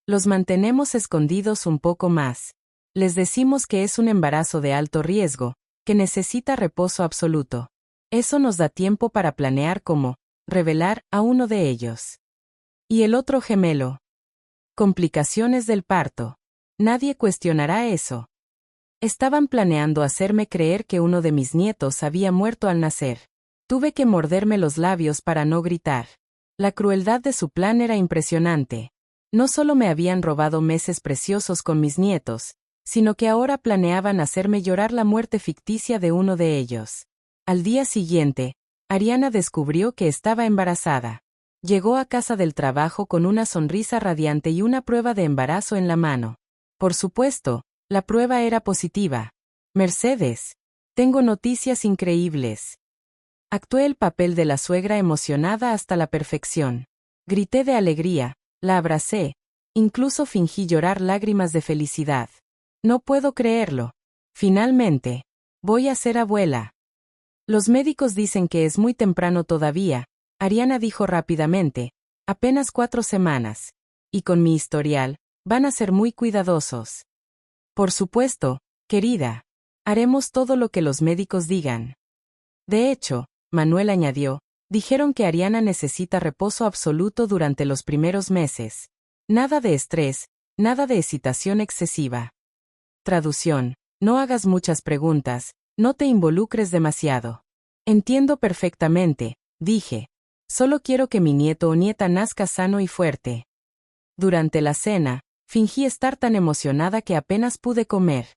Los mantenemos escondidos un poco más. Les decimos que es un embarazo de alto riesgo, que necesita reposo absoluto. Eso nos da tiempo para planear cómo revelar a uno de ellos. ¿Y el otro gemelo? Complicaciones del parto. Nadie cuestionará eso. Estaban planeando hacerme creer que uno de mis nietos había muerto al nacer. Tuve que morderme los labios para no gritar. La crueldad de su plan era impresionante. No solo me habían robado meses preciosos con mis nietos, sino que ahora planeaban hacerme llorar la muerte ficticia de uno de ellos. Al día siguiente, Ariana descubrió que estaba embarazada. Llegó a casa del trabajo con una sonrisa radiante y una prueba de embarazo en la mano. Por supuesto, la prueba era positiva. Mercedes, tengo noticias increíbles. Actué el papel de la suegra emocionada hasta la perfección. Grité de alegría, la abracé, incluso fingí llorar lágrimas de felicidad. No puedo creerlo. Finalmente, voy a ser abuela. Los médicos dicen que es muy temprano todavía, Ariana dijo rápidamente, apenas 4 semanas. Y con mi historial, van a ser muy cuidadosos. Por supuesto, querida. Haremos todo lo que los médicos digan. De hecho, Manuel añadió, dijeron que Ariana necesita reposo absoluto durante los primeros meses. Nada de estrés, nada de excitación excesiva. Traducción, no hagas muchas preguntas, no te involucres demasiado. Entiendo perfectamente, dije. Solo quiero que mi nieto o nieta nazca sano y fuerte. Durante la cena, fingí estar tan emocionada que apenas pude comer.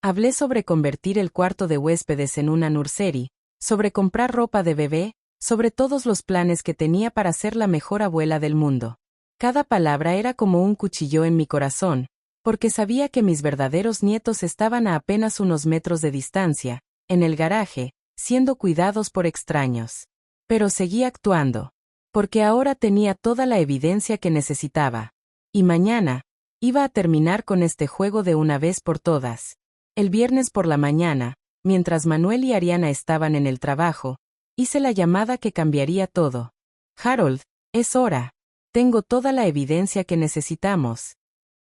Hablé sobre convertir el cuarto de huéspedes en una nursery, sobre comprar ropa de bebé, sobre todos los planes que tenía para ser la mejor abuela del mundo. Cada palabra era como un cuchillo en mi corazón, porque sabía que mis verdaderos nietos estaban a apenas unos metros de distancia, en el garaje, siendo cuidados por extraños. Pero seguí actuando, porque ahora tenía toda la evidencia que necesitaba. Y mañana, iba a terminar con este juego de una vez por todas. El viernes por la mañana, mientras Manuel y Ariana estaban en el trabajo, hice la llamada que cambiaría todo. Harold, es hora. Tengo toda la evidencia que necesitamos.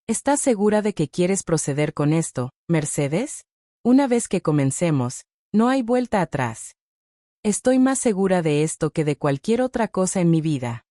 ¿Estás segura de que quieres proceder con esto, Mercedes? Una vez que comencemos, no hay vuelta atrás. Estoy más segura de esto que de cualquier otra cosa en mi vida.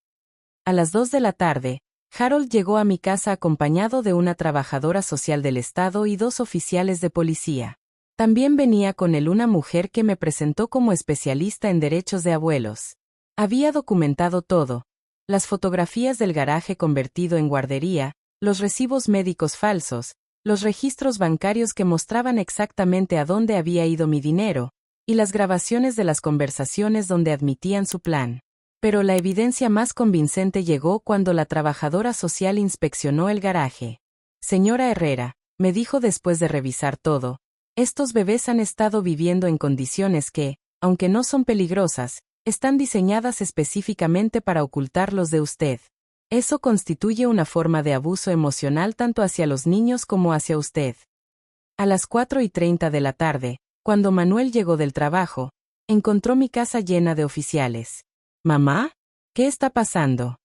A las 2 de la tarde, Harold llegó a mi casa acompañado de una trabajadora social del estado y 2 oficiales de policía. También venía con él una mujer que me presentó como especialista en derechos de abuelos. Había documentado todo: las fotografías del garaje convertido en guardería, los recibos médicos falsos, los registros bancarios que mostraban exactamente a dónde había ido mi dinero, y las grabaciones de las conversaciones donde admitían su plan. Pero la evidencia más convincente llegó cuando la trabajadora social inspeccionó el garaje. Señora Herrera, me dijo después de revisar todo, estos bebés han estado viviendo en condiciones que, aunque no son peligrosas, están diseñadas específicamente para ocultarlos de usted. Eso constituye una forma de abuso emocional tanto hacia los niños como hacia usted. A las 4:30 de la tarde, cuando Manuel llegó del trabajo, encontró mi casa llena de oficiales. «¿Mamá? ¿Qué está pasando?»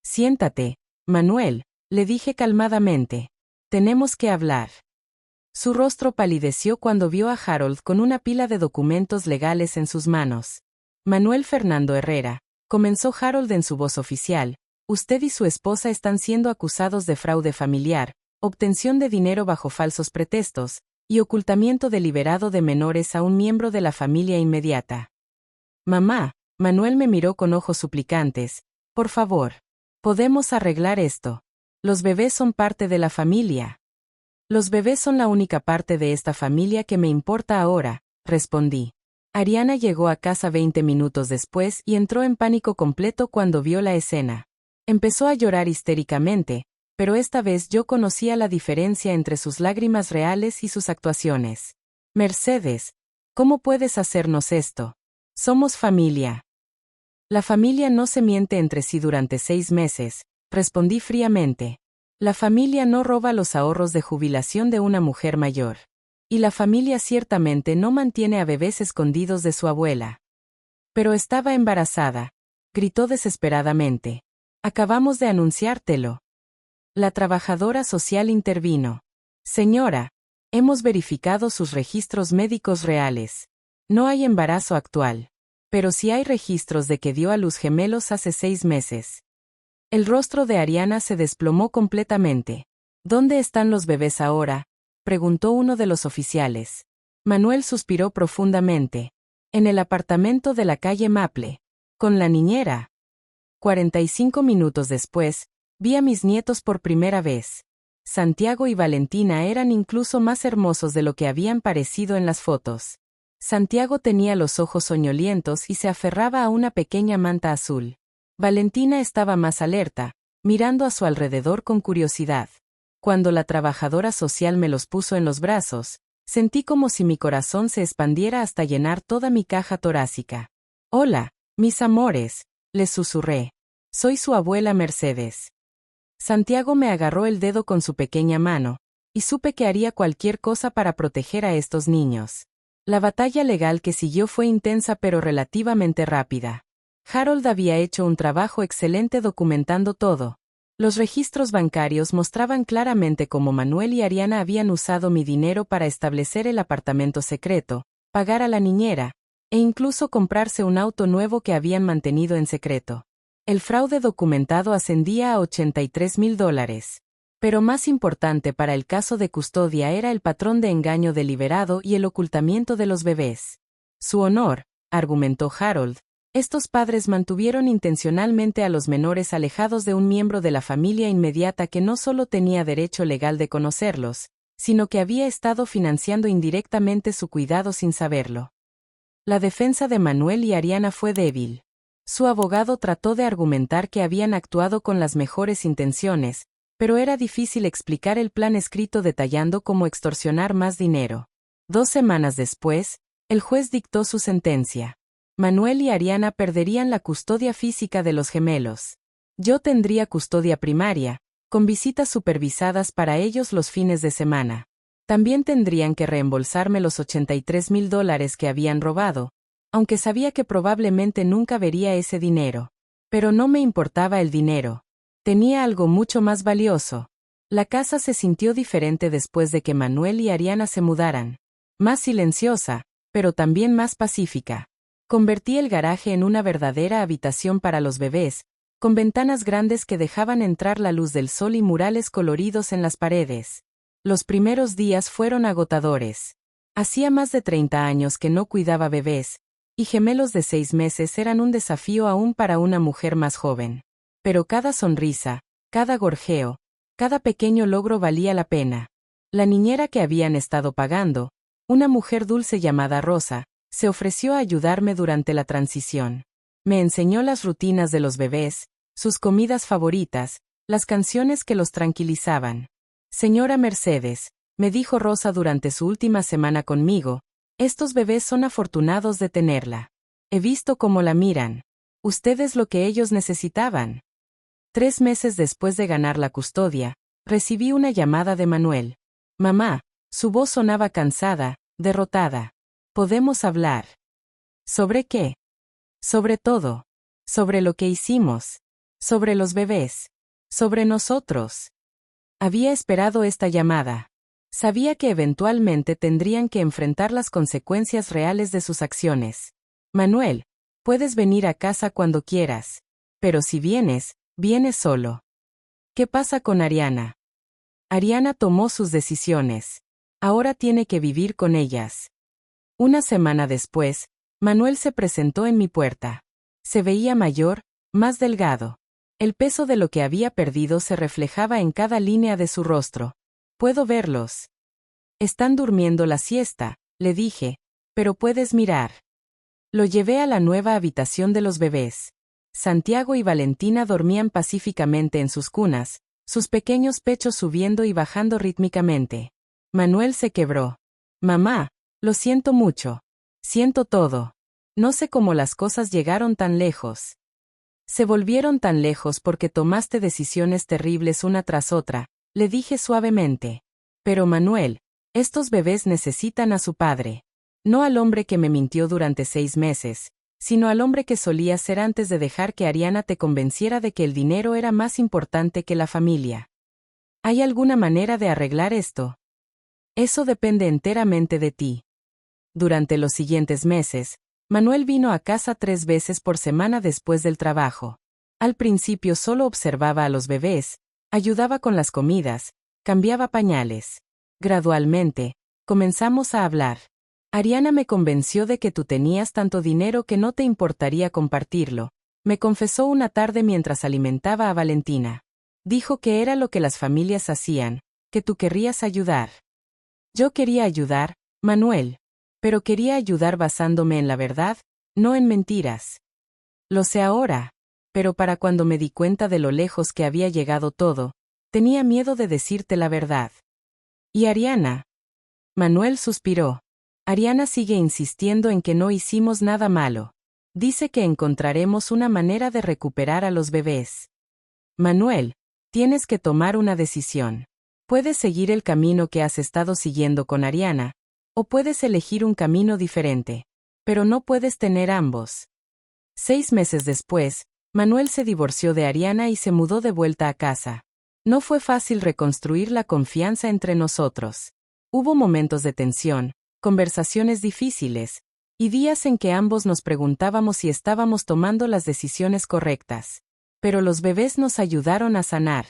«Siéntate, Manuel», le dije calmadamente. «Tenemos que hablar». Su rostro palideció cuando vio a Harold con una pila de documentos legales en sus manos. «Manuel Fernando Herrera», comenzó Harold en su voz oficial, «usted y su esposa están siendo acusados de fraude familiar, obtención de dinero bajo falsos pretextos, y ocultamiento deliberado de menores a un miembro de la familia inmediata». «Mamá», Manuel me miró con ojos suplicantes, «por favor. Podemos arreglar esto. Los bebés son parte de la familia». «Los bebés son la única parte de esta familia que me importa ahora», respondí. Ariana llegó a casa 20 minutos después y entró en pánico completo cuando vio la escena. Empezó a llorar histéricamente, pero esta vez yo conocía la diferencia entre sus lágrimas reales y sus actuaciones. «Mercedes, ¿cómo puedes hacernos esto? Somos familia». «La familia no se miente entre sí durante 6 meses», respondí fríamente. «La familia no roba los ahorros de jubilación de una mujer mayor. Y la familia ciertamente no mantiene a bebés escondidos de su abuela». «Pero estaba embarazada», gritó desesperadamente. «Acabamos de anunciártelo». La trabajadora social intervino. «Señora, hemos verificado sus registros médicos reales. No hay embarazo actual. Pero sí hay registros de que dio a luz gemelos hace 6 meses». El rostro de Ariana se desplomó completamente. «¿Dónde están los bebés ahora?», preguntó uno de los oficiales. Manuel suspiró profundamente. «En el apartamento de la calle Maple. Con la niñera». 45 minutos después, vi a mis nietos por primera vez. Santiago y Valentina eran incluso más hermosos de lo que habían parecido en las fotos. Santiago tenía los ojos soñolientos y se aferraba a una pequeña manta azul. Valentina estaba más alerta, mirando a su alrededor con curiosidad. Cuando la trabajadora social me los puso en los brazos, sentí como si mi corazón se expandiera hasta llenar toda mi caja torácica. «Hola, mis amores», les susurré. «Soy su abuela Mercedes». Santiago me agarró el dedo con su pequeña mano, y supe que haría cualquier cosa para proteger a estos niños. La batalla legal que siguió fue intensa pero relativamente rápida. Harold había hecho un trabajo excelente documentando todo. Los registros bancarios mostraban claramente cómo Manuel y Ariana habían usado mi dinero para establecer el apartamento secreto, pagar a la niñera, e incluso comprarse un auto nuevo que habían mantenido en secreto. El fraude documentado ascendía a $83,000. Pero más importante para el caso de custodia era el patrón de engaño deliberado y el ocultamiento de los bebés. «Su honor», argumentó Harold, «estos padres mantuvieron intencionalmente a los menores alejados de un miembro de la familia inmediata que no solo tenía derecho legal de conocerlos, sino que había estado financiando indirectamente su cuidado sin saberlo». La defensa de Manuel y Ariana fue débil. Su abogado trató de argumentar que habían actuado con las mejores intenciones, pero era difícil explicar el plan escrito detallando cómo extorsionar más dinero. 2 semanas después, el juez dictó su sentencia. Manuel y Ariana perderían la custodia física de los gemelos. Yo tendría custodia primaria, con visitas supervisadas para ellos los fines de semana. También tendrían que reembolsarme los $83,000 que habían robado, aunque sabía que probablemente nunca vería ese dinero. Pero no me importaba el dinero. Tenía algo mucho más valioso. La casa se sintió diferente después de que Manuel y Ariana se mudaran. Más silenciosa, pero también más pacífica. Convertí el garaje en una verdadera habitación para los bebés, con ventanas grandes que dejaban entrar la luz del sol y murales coloridos en las paredes. Los primeros días fueron agotadores. Hacía más de 30 años que no cuidaba bebés, y gemelos de 6 meses eran un desafío aún para una mujer más joven. Pero cada sonrisa, cada gorjeo, cada pequeño logro valía la pena. La niñera que habían estado pagando, una mujer dulce llamada Rosa, se ofreció a ayudarme durante la transición. Me enseñó las rutinas de los bebés, sus comidas favoritas, las canciones que los tranquilizaban. Señora Mercedes, me dijo Rosa durante su última semana conmigo, estos bebés son afortunados de tenerla. He visto cómo la miran. Usted es lo que ellos necesitaban. 3 meses después de ganar la custodia, recibí una llamada de Manuel. Mamá, su voz sonaba cansada, derrotada. ¿Podemos hablar? ¿Sobre qué? Sobre todo. Sobre lo que hicimos. Sobre los bebés. Sobre nosotros. Había esperado esta llamada. Sabía que eventualmente tendrían que enfrentar las consecuencias reales de sus acciones. Manuel, puedes venir a casa cuando quieras. Pero si vienes, vienes solo. ¿Qué pasa con Ariana? Ariana tomó sus decisiones. Ahora tiene que vivir con ellas. Una semana después, Manuel se presentó en mi puerta. Se veía mayor, más delgado. El peso de lo que había perdido se reflejaba en cada línea de su rostro. Puedo verlos. Están durmiendo la siesta, le dije, pero puedes mirar. Lo llevé a la nueva habitación de los bebés. Santiago y Valentina dormían pacíficamente en sus cunas, sus pequeños pechos subiendo y bajando rítmicamente. Manuel se quebró. Mamá, lo siento mucho. Siento todo. No sé cómo las cosas llegaron tan lejos. Se volvieron tan lejos porque tomaste decisiones terribles una tras otra, le dije suavemente. Pero Manuel, estos bebés necesitan a su padre. No al hombre que me mintió durante 6 meses, sino al hombre que solía ser antes de dejar que Ariana te convenciera de que el dinero era más importante que la familia. ¿Hay alguna manera de arreglar esto? Eso depende enteramente de ti. Durante los siguientes meses, Manuel vino a casa 3 veces por semana después del trabajo. Al principio solo observaba a los bebés, ayudaba con las comidas, cambiaba pañales. Gradualmente, comenzamos a hablar. Ariana me convenció de que tú tenías tanto dinero que no te importaría compartirlo, me confesó una tarde mientras alimentaba a Valentina. Dijo que era lo que las familias hacían, que tú querrías ayudar. Yo quería ayudar, Manuel. Pero quería ayudar basándome en la verdad, no en mentiras. Lo sé ahora, pero para cuando me di cuenta de lo lejos que había llegado todo, tenía miedo de decirte la verdad. ¿Y Ariana? Manuel suspiró. Ariana sigue insistiendo en que no hicimos nada malo. Dice que encontraremos una manera de recuperar a los bebés. Manuel, tienes que tomar una decisión. Puedes seguir el camino que has estado siguiendo con Ariana, o puedes elegir un camino diferente, pero no puedes tener ambos. 6 meses después, Manuel se divorció de Ariana y se mudó de vuelta a casa. No fue fácil reconstruir la confianza entre nosotros. Hubo momentos de tensión, conversaciones difíciles, y días en que ambos nos preguntábamos si estábamos tomando las decisiones correctas. Pero los bebés nos ayudaron a sanar.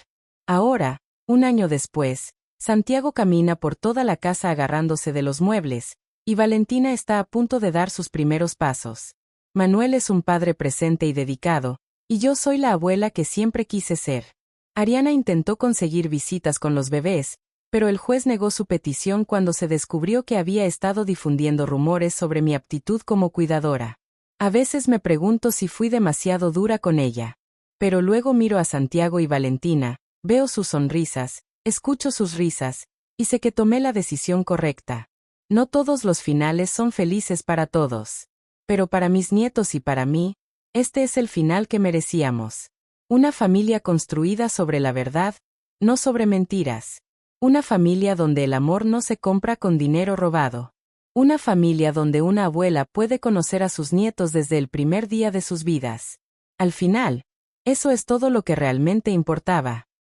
Ahora, 1 año después, Santiago camina por toda la casa agarrándose de los muebles, y Valentina está a punto de dar sus primeros pasos. Manuel es un padre presente y dedicado, y yo soy la abuela que siempre quise ser. Ariana intentó conseguir visitas con los bebés, pero el juez negó su petición cuando se descubrió que había estado difundiendo rumores sobre mi aptitud como cuidadora. A veces me pregunto si fui demasiado dura con ella. Pero luego miro a Santiago y Valentina, veo sus sonrisas, escucho sus risas, y sé que tomé la decisión correcta. No todos los finales son felices para todos. Pero para mis nietos y para mí, este es el final que merecíamos. Una familia construida sobre la verdad, no sobre mentiras. Una familia donde el amor no se compra con dinero robado. Una familia donde una abuela puede conocer a sus nietos desde el primer día de sus vidas. Al final, eso es todo lo que realmente importaba.